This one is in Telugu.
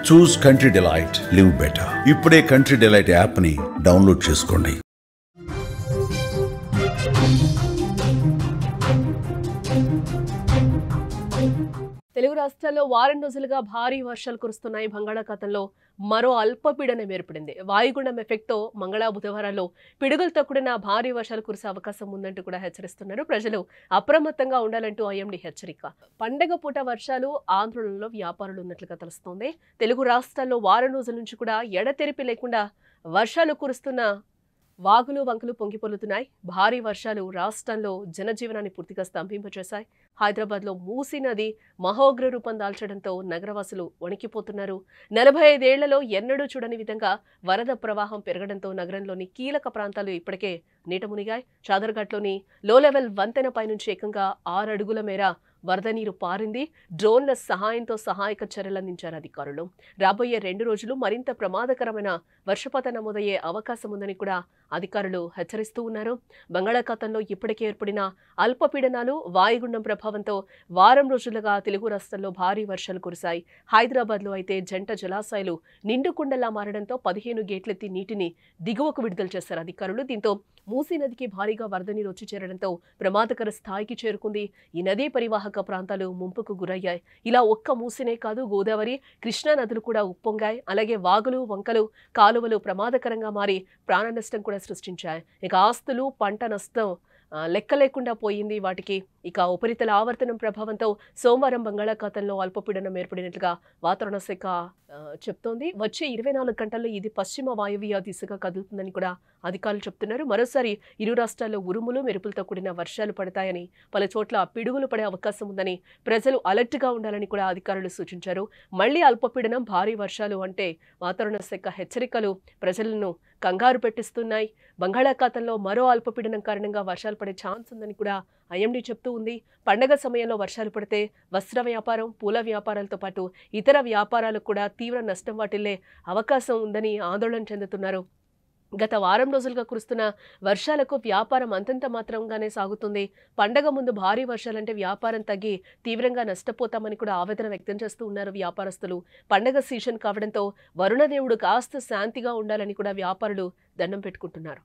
చూస్ కంట్రీ డిలైట్, లివ్ బెటర్. ఇప్పుడే కంట్రీ డిలైట్ యాప్ ని డౌన్లోడ్ చేసుకోండి. తెలుగు రాష్ట్రాల్లో వారం రోజులుగా భారీ వర్షాలు కురుస్తున్నాయి. బంగాళాఖాతంలో మరో అల్పపీడనం ఏర్పడింది. వాయుగుండం ఎఫెక్ట్తో మంగళ బుధవారాల్లో పిడుగులతో కూడిన భారీ వర్షాలు కురిసే అవకాశం ఉందంటూ కూడా హెచ్చరిస్తున్నారు. ప్రజలు అప్రమత్తంగా ఉండాలంటూ ఐఎండీ హెచ్చరిక. పండగ పూట వర్షాలు ఆందోళనలో వ్యాపారులు ఉన్నట్లుగా తెలుస్తోంది. తెలుగు రాష్ట్రాల్లో వారం రోజుల నుంచి కూడా ఎడతెరిపి లేకుండా వర్షాలు కురుస్తున్న వాగులు వంకలు పొంగిపొల్లుతున్నాయి. భారీ వర్షాలు రాష్ట్రంలో జనజీవనాన్ని పూర్తిగా స్తంభింపచేశాయి. హైదరాబాద్లో మూసీ నది మహోగ్ర రూపం దాల్చడంతో నగరవాసులు వణికిపోతున్నారు. 45 ఏళ్లలో ఎన్నడూ చూడని విధంగా వరద ప్రవాహం పెరగడంతో నగరంలోని కీలక ప్రాంతాలు ఇప్పటికే నీట మునిగాయి. చాదర్ఘాట్లోని లో లెవెల్ వంతెన పైనుంచి ఏకంగా 6 అడుగుల మేర వరద నీరు పారింది. డ్రోన్ల సహాయంతో సహాయక చర్యలందించారు అధికారులు. రాబోయే 2 రోజులు మరింత ప్రమాదకరమైన వర్షపాతం నమోదయ్యే అవకాశం ఉందని కూడా అధికారులు హెచ్చరిస్తూ ఉన్నారు. బంగాళాఖాతంలో ఇప్పటికే ఏర్పడిన అల్పపీడనాలు, వాయుగుండం ప్రభావంతో వారం రోజులుగా తెలుగు రాష్ట్రాల్లో భారీ వర్షాలు కురిశాయి. హైదరాబాద్లో అయితే జంట జలాశయాలు నిండుకుండలా మారడంతో 15 గేట్లెత్తి నీటిని దిగువకు విడుదల చేశారు అధికారులు. దీంతో మూసీ నదికి భారీగా వరద నీరు వచ్చి చేరడంతో ప్రమాదకర స్థాయికి చేరుకుంది. ఈ నదీ పరివాహక ప్రాంతాలు ముంపుకు గురయ్యాయి. ఇలా ఒక్క మూసీనే కాదు, గోదావరి, కృష్ణా నదులు కూడా ఉప్పొంగాయి. అలాగే వాగులు వంకలు కాలువలు ప్రమాదకరంగా మారి ప్రాణ నష్టం కూడా సృష్టించాయి. ఇక ఆస్తులు, పంట నష్టం లెక్క లేకుండా పోయింది వాటికి. ఇక ఉపరితల ఆవర్తనం ప్రభావంతో సోమవారం బంగాళాఖాతంలో అల్పపీడనం ఏర్పడినట్లుగా వాతావరణ శాఖ చెప్తోంది. వచ్చే 24 గంటల్లో ఇది పశ్చిమ వాయువ్య దిశగా కదులుతుందని కూడా అధికారులు చెప్తున్నారు. మరోసారి ఇరు రాష్ట్రాల్లో ఉరుములు మెరుపులతో కూడిన వర్షాలు పడతాయని, పలు చోట్ల పిడుగులు పడే అవకాశం ఉందని, ప్రజలు అలర్ట్గా ఉండాలని కూడా అధికారులు సూచించారు. మళ్లీ అల్పపీడనం, భారీ వర్షాలు అంటే వాతావరణ శాఖ హెచ్చరికలు ప్రజలను కంగారు పెట్టిస్తున్నాయి. బంగాళాఖాతంలో మరో అల్పపీడనం కారణంగా వర్షాలు పడే ఛాన్స్ ఉందని కూడా ఐఎండీ చెప్తూ ఉంది. పండగ సమయంలో వర్షాలు పడితే వస్త్ర వ్యాపారం, పూల వ్యాపారాలతో పాటు ఇతర వ్యాపారాలకు కూడా తీవ్ర నష్టం వాటిల్లే అవకాశం ఉందని ఆందోళన చెందుతున్నారు. గత వారం రోజులుగా కురుస్తున్న వర్షాలకు వ్యాపారం అంతంత మాత్రంగానే సాగుతుంది. పండగ ముందు భారీ వర్షాలంటే వ్యాపారం తగ్గి తీవ్రంగా నష్టపోతామని కూడా ఆవేదన వ్యక్తం చేస్తూ ఉన్నారు వ్యాపారస్తులు. పండగ సీజన్ కావడంతో వరుణదేవుడు కాస్త శాంతిగా ఉండాలని కూడా వ్యాపారులు దండం పెట్టుకుంటున్నారు.